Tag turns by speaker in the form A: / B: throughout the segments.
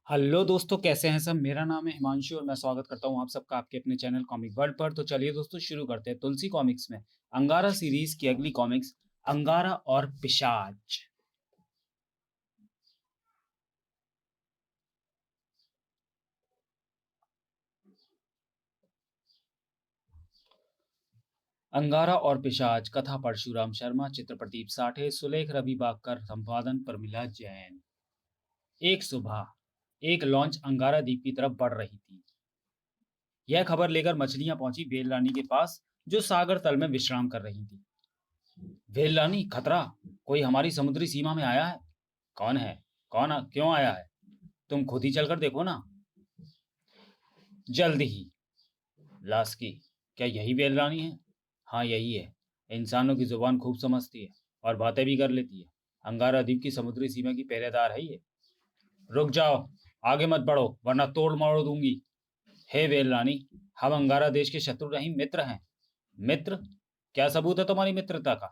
A: Hello दोस्तों, कैसे हैं सब। मेरा नाम है हिमांशु और मैं स्वागत करता हूं आप सबका आपके अपने चैनल कॉमिक वर्ल्ड पर। तो चलिए दोस्तों, शुरू करते हैं तुलसी कॉमिक्स में अंगारा सीरीज की अगली कॉमिक्स, अंगारा और पिशाच। अंगारा और पिशाच, कथा परशुराम शर्मा, चित्र प्रदीप साठे, सुलेख रवि बाकर, संपादन प्रमिला जैन। एक सुबह एक लॉन्च अंगारा द्वीप की तरफ बढ़ रही थी। यह खबर लेकर मछलियां पहुंची वेल रानी के पास, जो सागर तल में विश्राम कर रही थी। वेल रानी, खतरा! कोई हमारी समुद्री सीमा में आया है। कौन है? क्यों आया है? तुम खुद ही चलकर देखो ना। जल्द ही। लास्की, क्या यही वेल रानी है? हाँ, यही है। इंसानों की जुबान खूब समझती है और बातें भी कर लेती है। अंगारा द्वीप की समुद्री सीमा की पहरेदार है ये। रुक जाओ, आगे मत बढ़ो वरना तोड़ मरोड़ दूंगी। हे वेल रानी, हम अंगारा देश के शत्रु नहीं, मित्र हैं। मित्र? क्या सबूत है तुम्हारी मित्रता का?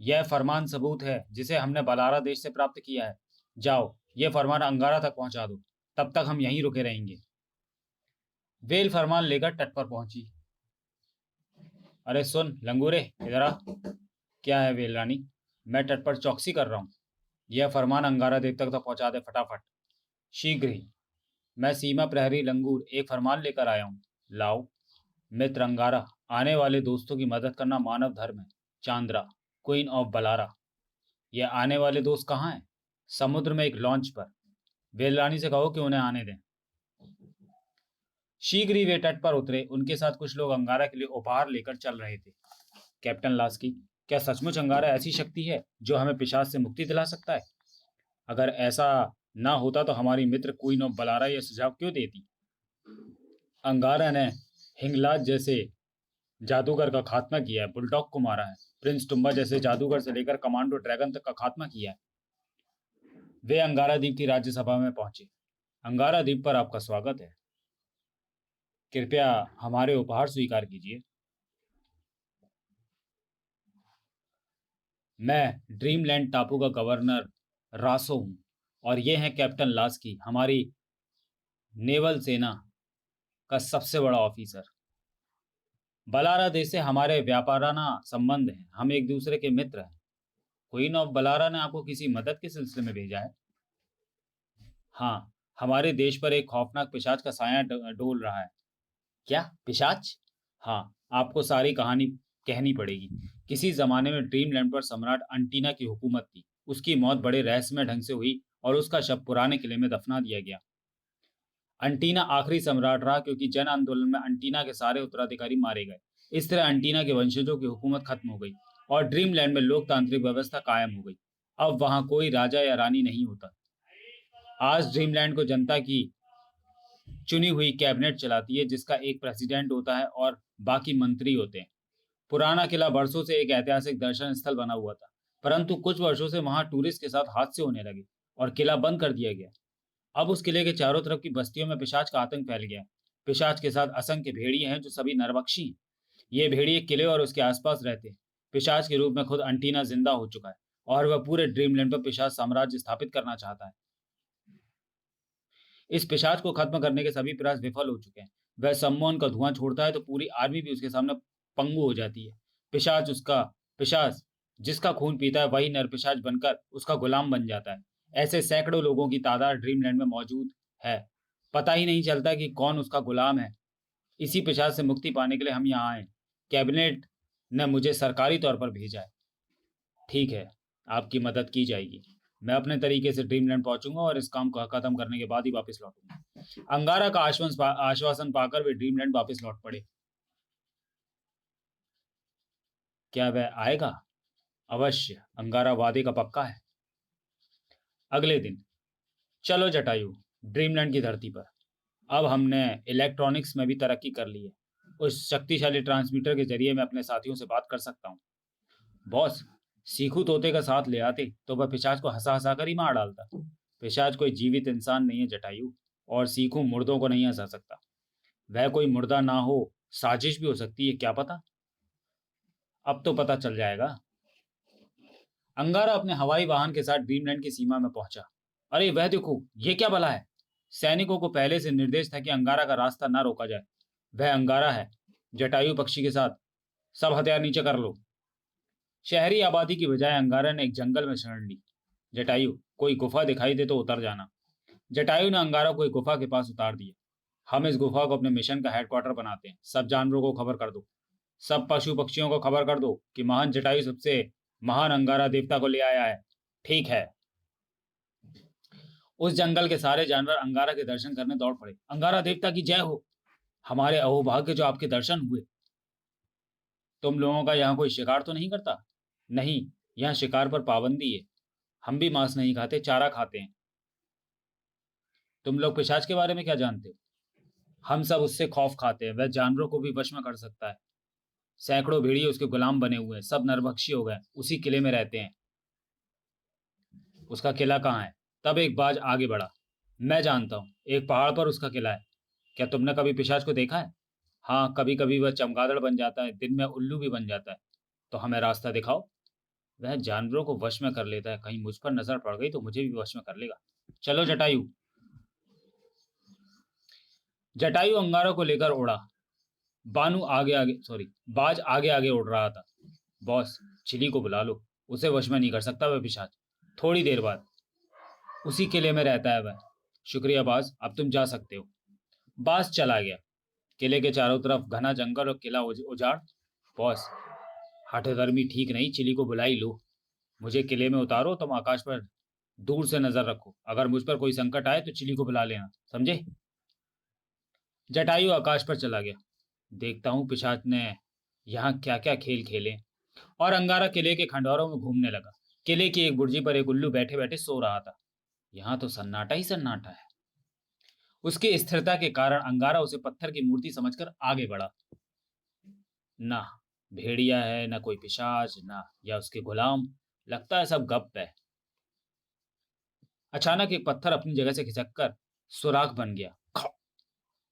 A: यह फरमान सबूत है जिसे हमने बलारा देश से प्राप्त किया है। जाओ, यह फरमान अंगारा तक पहुंचा दो, तब तक हम यहीं रुके रहेंगे। वेल फरमान लेकर तट पर पहुंची। अरे सुन लंगूरे, इधर आ। क्या है वेल रानी? मैं तट पर चौकसी कर रहा हूँ। यह फरमान अंगारा देव तक तो पहुंचा दे फटाफट। शीघ्र ही। मैं सीमा प्रहरी लंगूर एक फरमान लेकर आया हूँ। लाओ। मित्र अंगारा, आने वाले दोस्तों की मदद करना मानव धर्म है। Chandra, queen of Balara. ये आने वाले दोस्त कहाँ हैं? समुद्र में एक लॉन्च पर। वेल रानी से कहो कि उन्हें आने दें। शीघ्र ही वे तट पर उतरे। उनके साथ कुछ लोग अंगारा के लिए उपहार लेकर चल रहे थे। कैप्टन लास्की, क्या सचमुच अंगारा ऐसी शक्ति है जो हमें पिशाच से मुक्ति दिला सकता है? अगर ऐसा ना होता तो हमारी मित्र क्वीन ऑफ बलारा यह सुझाव क्यों देती? अंगारा ने हिंगलाज जैसे जादूगर का खात्मा किया है, बुलडॉग को मारा है, प्रिंस टुम्बा जैसे जादूगर से लेकर कमांडो ड्रैगन तक का खात्मा किया है। वे अंगारा द्वीप की राज्यसभा में पहुंचे। अंगारा द्वीप पर आपका स्वागत है। कृपया हमारे उपहार स्वीकार कीजिए। मैं ड्रीमलैंड टापू का गवर्नर रासो हूँ और ये हैं कैप्टन लास्की, हमारी नेवल सेना का सबसे बड़ा ऑफिसर। बलारा देश से हमारे व्यापाराना संबंध हैं, हम एक दूसरे के मित्र हैं। क्वीन ऑफ बलारा ने आपको किसी मदद के सिलसिले में भेजा है? हाँ, हमारे देश पर एक खौफनाक पिशाच का साया डोल रहा है। क्या पिशाच? हाँ, आपको सारी कहानी कहनी पड़ेगी। किसी जमाने में ड्रीमलैंड पर सम्राट अंटीना की हुकूमत थी। उसकी मौत बड़े रहस्यमय ढंग से हुई और उसका शव पुराने किले में दफना दिया गया। अंटीना आखिरी सम्राट रहा क्योंकि जन आंदोलन में अंटीना के सारे उत्तराधिकारी मारे गए। इस तरह अंटीना के वंशजों की हुकूमत खत्म हो गई और ड्रीमलैंड में लोकतांत्रिक व्यवस्था कायम हो गई। अब वहां कोई राजा या रानी नहीं होता। आज ड्रीमलैंड को जनता की चुनी हुई कैबिनेट चलाती है, जिसका एक प्रेसिडेंट होता है और बाकी मंत्री होते हैं। पुराना किला बरसों से एक ऐतिहासिक दर्शन स्थल बना हुआ था, परंतु कुछ वर्षों से वहां टूरिस्ट के साथ हादसे होने लगे और किला बंद कर दिया गया। अब उस किले के चारों तरफ की बस्तियों में पिशाच का आतंक फैल गया है। पिशाच के साथ असंख्य भेड़िए हैं जो सभी नरभक्षी हैं। ये भेड़िए किले और उसके आसपास रहते हैं। पिशाच के रूप में खुद अंटीना जिंदा हो चुका है और वह पूरे ड्रीमलैंड पर पिशाच साम्राज्य स्थापित करना चाहता है। इस पिशाच को खत्म करने के सभी प्रयास विफल हो चुके हैं। वह सम्मोहन का धुआं छोड़ता है तो पूरी आर्मी भी उसके सामने पंगु हो जाती है। पिशाच जिसका खून पीता है वही नर पिशाच बनकर उसका गुलाम बन जाता है। ऐसे सैकड़ों लोगों की तादाद ड्रीमलैंड में मौजूद है। पता ही नहीं चलता कि कौन उसका गुलाम है। इसी पिशाच से मुक्ति पाने के लिए हम यहाँ आए। कैबिनेट ने मुझे सरकारी तौर पर भेजा है। ठीक है, आपकी मदद की जाएगी। मैं अपने तरीके से ड्रीमलैंड पहुंचूंगा और इस काम को खत्म करने के बाद ही वापस लौटूंगा। अंगारा का आश्वासन पाकर वे ड्रीमलैंड वापस लौट पड़े। क्या वह आएगा? अवश्य, अंगारा वादे का पक्का है। अगले दिन। चलो जटायु, ड्रीमलैंड की धरती पर। अब हमने इलेक्ट्रॉनिक्स में भी तरक्की कर ली है। उस शक्तिशाली ट्रांसमीटर के जरिए मैं अपने साथियों से बात कर सकता हूँ। बॉस, सीखू तोते का साथ ले आते तो वह पिशाच को हंसा हंसा कर ही मार डालता। पिशाच कोई जीवित इंसान नहीं है जटायु, और सीखू मुर्दों को नहीं हंसा सकता। वह कोई मुर्दा ना हो, साजिश भी हो सकती है, क्या पता। अब तो पता चल जाएगा। अंगारा अपने हवाई वाहन के साथ ड्रीमलैंड की सीमा में पहुंचा। अरे वह देखो, ये क्या भला है? सैनिकों को पहले से निर्देश था कि अंगारा का रास्ता ना रोका जाए। वह अंगारा है, जटायु पक्षी के साथ। सब हथियार नीचे कर लो। शहरी आबादी की बजाय अंगारा ने एक जंगल में शरण ली। जटायु, कोई गुफा दिखाई दे तो उतर जाना। जटायु ने अंगारा को एक गुफा के पास उतार दिया। हम इस गुफा को अपने मिशन का हेडक्वार्टर बनाते हैं। सब जानवरों को खबर कर दो। सब पशु पक्षियों को खबर कर दो कि महान जटायु सबसे महान अंगारा देवता को ले आया है। ठीक है। उस जंगल के सारे जानवर अंगारा के दर्शन करने दौड़ पड़े। अंगारा देवता की जय हो। हमारे अहोभाग्य जो आपके दर्शन हुए। तुम लोगों का यहाँ कोई शिकार तो नहीं करता? नहीं, यहाँ शिकार पर पाबंदी है। हम भी मांस नहीं खाते, चारा खाते हैं। तुम लोग पिशाच के बारे में क्या जानते हो? हम सब उससे खौफ खाते हैं। वह जानवरों को भी वश में कर सकता है। सैकड़ों भेड़िए उसके गुलाम बने हुए हैं। सब नरभक्षी हो गए, उसी किले में रहते हैं। उसका किला कहाँ है? तब एक बाज आगे बढ़ा। मैं जानता हूँ, एक पहाड़ पर उसका किला है। क्या तुमने कभी पिशाच को देखा है? हाँ, कभी कभी वह चमगादड़ बन जाता है, दिन में उल्लू भी बन जाता है। तो हमें रास्ता दिखाओ। वह जानवरों को वश में कर लेता है, कहीं मुझ पर नजर पड़ गई तो मुझे भी वश में कर लेगा। चलो जटायु। जटायु अंगारों को लेकर उड़ा। बाज आगे आगे उड़ रहा था। बॉस, चिली को बुला लो। उसे वश में नहीं कर सकता वह पिशाच। थोड़ी देर बाद। उसी किले में रहता है वह। शुक्रिया बाज, अब तुम जा सकते हो। बाज चला गया। किले के चारों तरफ घना जंगल और किला उजाड़। बॉस, हठधर्मी ठीक नहीं, चिली को बुला ही लो। मुझे किले में उतारो, तुम आकाश पर दूर से नजर रखो। अगर मुझ पर कोई संकट आए तो चिली को बुला लेना, समझे? जटायु आकाश पर चला गया। देखता हूं पिशाच ने यहाँ क्या क्या खेल खेले। और अंगारा किले के खंडहरों में घूमने लगा। किले की एक बुर्जी पर एक उल्लू बैठे बैठे सो रहा था। यहाँ तो सन्नाटा ही सन्नाटा है। उसकी स्थिरता के कारण अंगारा उसे पत्थर की मूर्ति समझकर आगे बढ़ा। ना भेड़िया है, ना कोई पिशाच, ना या उसके गुलाम। लगता है सब गप है। अचानक एक पत्थर अपनी जगह से खिसककर सुराख बन गया।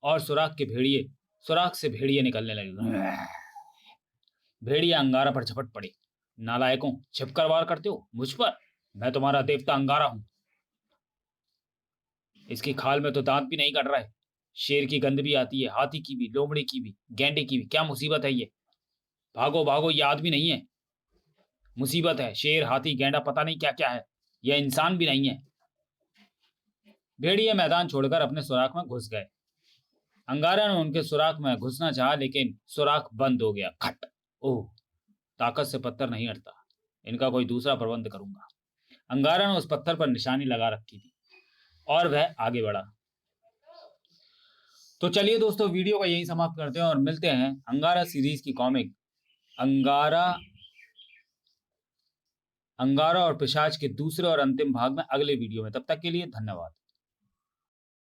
A: और सुराख से भेड़िए निकलने लगे। भेड़िया अंगारा पर झपट पड़े। नालायकों, छिपकर वार करते हो मुझ पर? मैं तुम्हारा देवता अंगारा हूं। इसकी खाल में तो दांत भी नहीं कट रहा है। शेर की गंध भी आती है, हाथी की भी, लोमड़ी की भी, गैंडे की भी। क्या मुसीबत है ये? भागो भागो, ये आदमी नहीं है, मुसीबत है। शेर, हाथी, गैंडा, पता नहीं क्या क्या है। यह इंसान भी नहीं है। भेड़िए मैदान छोड़कर अपने सुराख में घुस गए। अंगारा ने उनके सुराख में घुसना चाहा, लेकिन सुराख बंद हो गया। खट। ओह, ताकत से पत्थर नहीं हटता। इनका कोई दूसरा प्रबंध करूंगा। अंगारा ने उस पत्थर पर निशानी लगा रखी थी और वह आगे बढ़ा। तो चलिए दोस्तों, वीडियो को यहीं समाप्त करते हैं और मिलते हैं अंगारा सीरीज की कॉमिक अंगारा अंगारा और पिशाच के दूसरे और अंतिम भाग में अगले वीडियो में। तब तक के लिए धन्यवाद।